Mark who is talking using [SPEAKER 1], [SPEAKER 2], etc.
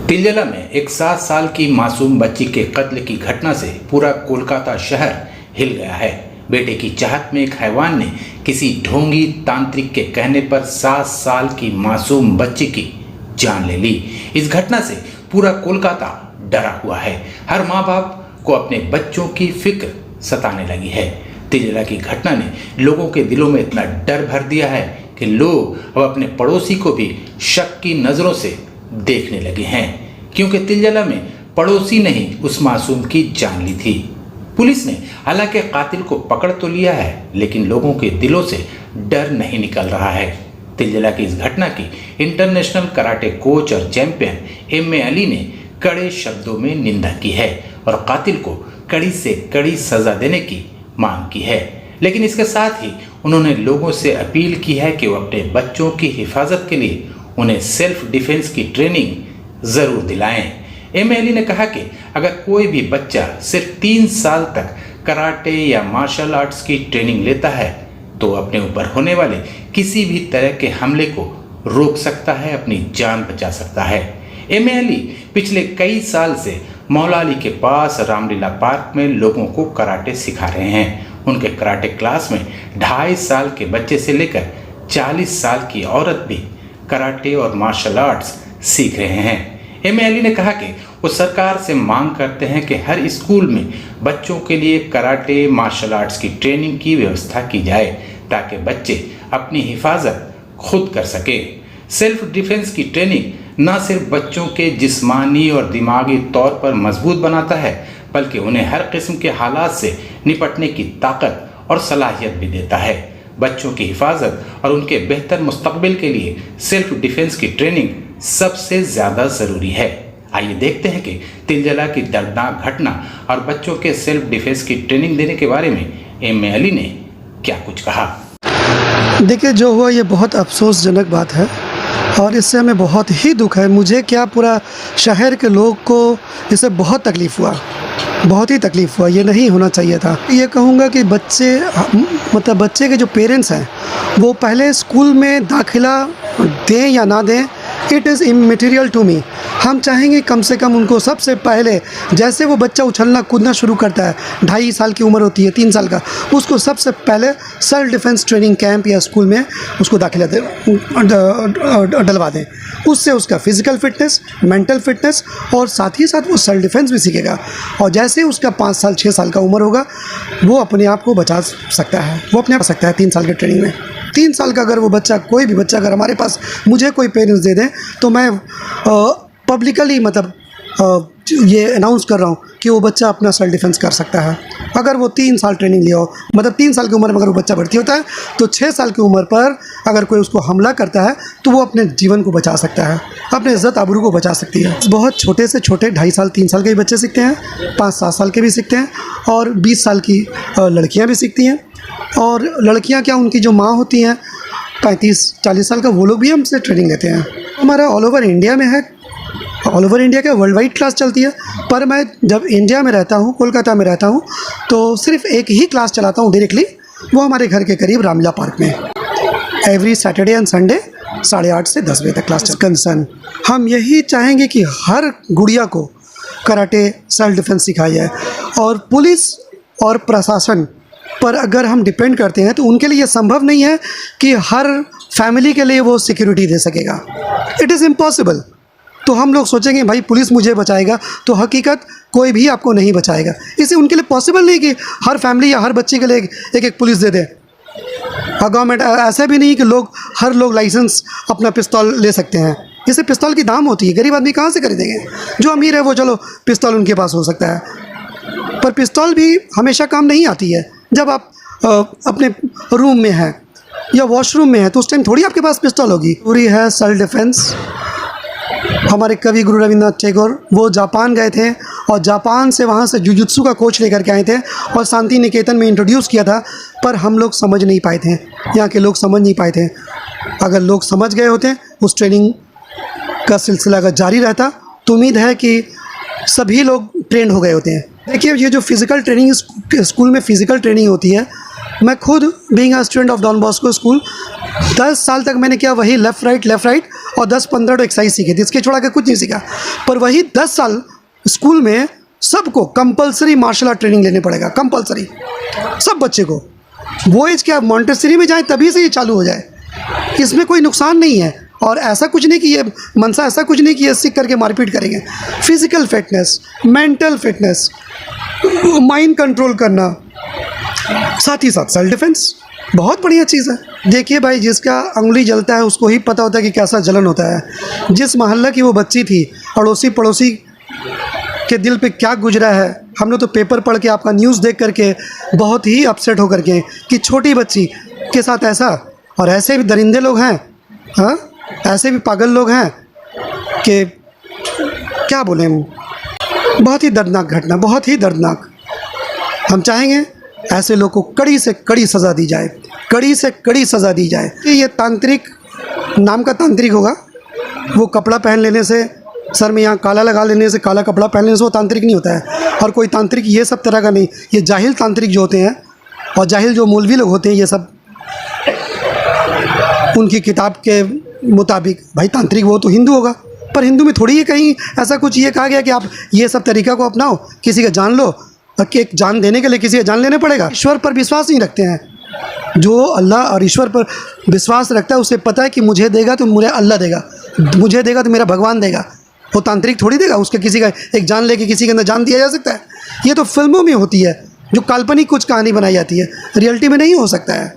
[SPEAKER 1] तिलजला में एक 7 साल की मासूम बच्ची के कत्ल की घटना से पूरा कोलकाता शहर हिल गया है। बेटे की चाहत में एक हैवान ने किसी ढोंगी तांत्रिक के कहने पर 7 साल की मासूम बच्ची की जान ले ली। इस घटना से पूरा कोलकाता डरा हुआ है। हर माँ बाप को अपने बच्चों की फिक्र सताने लगी है। तिलजला की घटना ने लोगों के दिलों में इतना डर भर दिया है कि लोग अब अपने पड़ोसी को भी शक की नज़रों से देखने लगे हैं, क्योंकि तिलजला में पड़ोसी ने ही उस मासूम की जान ली थी। पुलिस ने हालांकि कातिल को पकड़ तो लिया है, लेकिन लोगों के दिलों से डर नहीं निकल रहा है। तिलजला की इस घटना की इंटरनेशनल कराटे कोच और चैंपियन एम.ए. अली ने कड़े शब्दों में निंदा की है और कातिल को कड़ी से कड़ी सजा देने की मांग की है। लेकिन इसके साथ ही उन्होंने लोगों से अपील की है कि वो अपने बच्चों की हिफाजत के लिए उन्हें सेल्फ डिफेंस की ट्रेनिंग ज़रूर दिलाएं। एम.ए. अली ने कहा कि अगर कोई भी बच्चा सिर्फ 3 साल तक कराटे या मार्शल आर्ट्स की ट्रेनिंग लेता है तो अपने ऊपर होने वाले किसी भी तरह के हमले को रोक सकता है, अपनी जान बचा सकता है। एम.ए. अली पिछले कई साल से मौला अली के पास रामलीला पार्क में लोगों को कराटे सिखा रहे हैं। उनके कराटे क्लास में 2.5 साल के बच्चे से लेकर 40 साल की औरत भी कराटे और मार्शल आर्ट्स सीख रहे हैं। एम.ए. अली ने कहा कि वो सरकार से मांग करते हैं कि हर स्कूल में बच्चों के लिए कराटे मार्शल आर्ट्स की ट्रेनिंग की व्यवस्था की जाए, ताकि बच्चे अपनी हिफाजत खुद कर सके। सेल्फ डिफेंस की ट्रेनिंग न सिर्फ बच्चों के जिस्मानी और दिमागी तौर पर मजबूत बनाता है, बल्कि उन्हें हर किस्म के हालात से निपटने की ताकत और सलाहियत भी देता है। बच्चों की हिफाजत और उनके बेहतर मुस्तकबिल के लिए सेल्फ डिफेंस की ट्रेनिंग सबसे ज़्यादा ज़रूरी है। आइए देखते हैं कि तिलजला की दर्दनाक घटना और बच्चों के सेल्फ डिफेंस की ट्रेनिंग देने के बारे में एम.ए. अली ने क्या कुछ कहा।
[SPEAKER 2] देखिए, जो हुआ ये बहुत अफसोसजनक बात है और इससे हमें बहुत ही दुख है। मुझे क्या, पूरा शहर के लोग को इससे बहुत तकलीफ़ हुआ, बहुत ही तकलीफ़ हुआ। ये नहीं होना चाहिए था। ये कहूँगा कि बच्चे के जो पेरेंट्स हैं वो पहले स्कूल में दाखिला दें या ना दें, it is immaterial to me. हम चाहेंगे कम से कम उनको सबसे पहले, जैसे वो बच्चा उछलना कूदना शुरू करता है, 2.5 साल की उम्र होती है, 3 साल का, उसको सबसे पहले सेल्फ डिफेंस ट्रेनिंग कैंप या स्कूल में उसको दाखिला डलवा दें। उससे उसका फिज़िकल फिटनेस, मेंटल फिटनेस और साथ ही साथ वो सेल्फ डिफेंस भी सीखेगा। और जैसे उसका 5 साल 6 साल का उम्र होगा, वो अपने आप को बचा सकता है, वो अपने आप सकता है 3 साल के ट्रेनिंग में। 3 साल का अगर वो बच्चा, कोई भी बच्चा अगर हमारे पास मुझे कोई पेरेंट्स दे दें, तो मैं पब्लिकली ये अनाउंस कर रहा हूँ कि वो बच्चा अपना सेल्फ डिफेंस कर सकता है। अगर वो 3 साल ट्रेनिंग लिया हो, 3 साल की उम्र में अगर वो बच्चा भर्ती होता है, तो 6 साल की उम्र पर अगर कोई उसको हमला करता है तो वो अपने जीवन को बचा सकता है, अपने इज़्ज़त आबरू को बचा सकती है। बहुत छोटे से छोटे 2.5 साल 3 साल के भी बच्चे सीखते हैं, 5-7 साल के भी सीखते हैं और 20 साल की लड़कियाँ भी सीखती हैं। और लड़कियाँ क्या, उनकी जो माँ होती हैं 35-40 साल का, वो लोग भी हमसे ट्रेनिंग लेते हैं। हमारा ऑल ओवर इंडिया में है, ऑल ओवर इंडिया का वर्ल्ड वाइड क्लास चलती है। पर मैं जब इंडिया में रहता हूँ, कोलकाता में रहता हूँ, तो सिर्फ एक ही क्लास चलाता हूँ डायरेक्टली, वो हमारे घर के करीब रामलीला पार्क में। एवरी सैटरडे एंड संडे 8:30 से 10 बजे तक क्लास कंसर्न। हम यही चाहेंगे कि हर गुड़िया को कराटे सेल्फ डिफेंस सिखाया जाए। और पुलिस और प्रशासन पर अगर हम डिपेंड करते हैं तो उनके लिए संभव नहीं है कि हर फैमिली के लिए वो सिक्योरिटी दे सकेगा। It is impossible. तो हम लोग सोचेंगे भाई पुलिस मुझे बचाएगा, तो हकीकत कोई भी आपको नहीं बचाएगा। इसे उनके लिए पॉसिबल नहीं कि हर फैमिली या हर बच्चे के लिए एक पुलिस दे दे। और गवर्नमेंट ऐसा भी नहीं कि हर लोग लाइसेंस अपना पिस्तौल ले सकते हैं। इसे पिस्तौल की दाम होती है, गरीब आदमी कहाँ से खरीदेंगे? जो अमीर है वो चलो पिस्तौल उनके पास हो सकता है, पर पिस्तौल भी हमेशा काम नहीं आती है। जब आप अपने रूम में हैं या वॉशरूम में हैं तो उस टाइम थोड़ी आपके पास पिस्तौल होगी। पूरी है सेल्फ डिफेंस। हमारे कवि गुरु रविंद्रनाथ टैगोर वो जापान गए थे और जापान से वहाँ से जुजुत्सु का कोच लेकर के आए थे और शांति निकेतन में इंट्रोड्यूस किया था, पर हम लोग समझ नहीं पाए थे, यहाँ के लोग समझ नहीं पाए थे। अगर लोग समझ गए होते, उस ट्रेनिंग का सिलसिला अगर जारी रहता, तो उम्मीद है कि सभी लोग ट्रेंड हो गए होते हैं। देखिए, ये जो फिज़िकल ट्रेनिंग स्कूल में फ़िज़िकल ट्रेनिंग होती है, मैं खुद being a student of Don Bosco school 10 साल तक मैंने किया वही लेफ़्ट राइट और 10-15 एक्सरसाइज सीखे थे, इसके छोड़ा के कुछ नहीं सीखा। पर वही 10 साल स्कूल में सबको कंपलसरी मार्शल आर्ट ट्रेनिंग लेने पड़ेगा, कंपलसरी सब बच्चे को। वो एज क्या मॉन्टेसरी में जाए तभी से ये चालू हो जाए, इसमें कोई नुकसान नहीं है। और ऐसा कुछ नहीं कि ये मनसा ऐसा कुछ नहीं कि ये सीख करके मारपीट करेंगे। Physical fitness, mental fitness, mind control करना, साथ ही साथ सेल्फ डिफेंस बहुत बढ़िया चीज़ है। देखिए भाई, जिसका अंगुली जलता है उसको ही पता होता है कि कैसा जलन होता है। जिस मोहल्ला की वो बच्ची थी, अड़ोसी पड़ोसी के दिल पे क्या गुजरा है। हमने तो पेपर पढ़ के, आपका न्यूज़ देख करके बहुत ही अपसेट होकर के कि छोटी बच्ची के साथ ऐसा। और ऐसे भी दरिंदे लोग हैं, हाँ, ऐसे भी पागल लोग हैं कि क्या बोलें। बहुत ही दर्दनाक घटना, बहुत ही दर्दनाक। हम चाहेंगे ऐसे लोग को कड़ी से कड़ी सज़ा दी जाए, कड़ी से कड़ी सज़ा दी जाए। ये तांत्रिक नाम का तांत्रिक होगा, वो कपड़ा पहन लेने से, सर में यहाँ काला लगा लेने से, काला कपड़ा पहन लेने से वो तांत्रिक नहीं होता है। और कोई तांत्रिक ये सब तरह का नहीं, ये जाहिल तांत्रिक जो होते हैं और जाहिल जो मौलवी लोग होते हैं, ये सब उनकी किताब के मुताबिक, भाई तांत्रिक वो तो हिंदू होगा, पर हिंदू में थोड़ी ही कहीं ऐसा कुछ ये कहा गया कि आप ये सब तरीका को अपनाओ, किसी का जान लो। कि एक जान देने के लिए किसी का जान लेना पड़ेगा। ईश्वर पर विश्वास नहीं रखते हैं। जो अल्लाह और ईश्वर पर विश्वास रखता है उसे पता है कि मुझे देगा तो मुझे अल्लाह देगा, मुझे देगा तो मेरा भगवान देगा। वो तांत्रिक थोड़ी देगा, उसके किसी का एक जान लेके किसी के अंदर जान दिया जा सकता है। ये तो फिल्मों में होती है, जो काल्पनिक कुछ कहानी बनाई जाती है, रियलिटी में नहीं हो सकता है।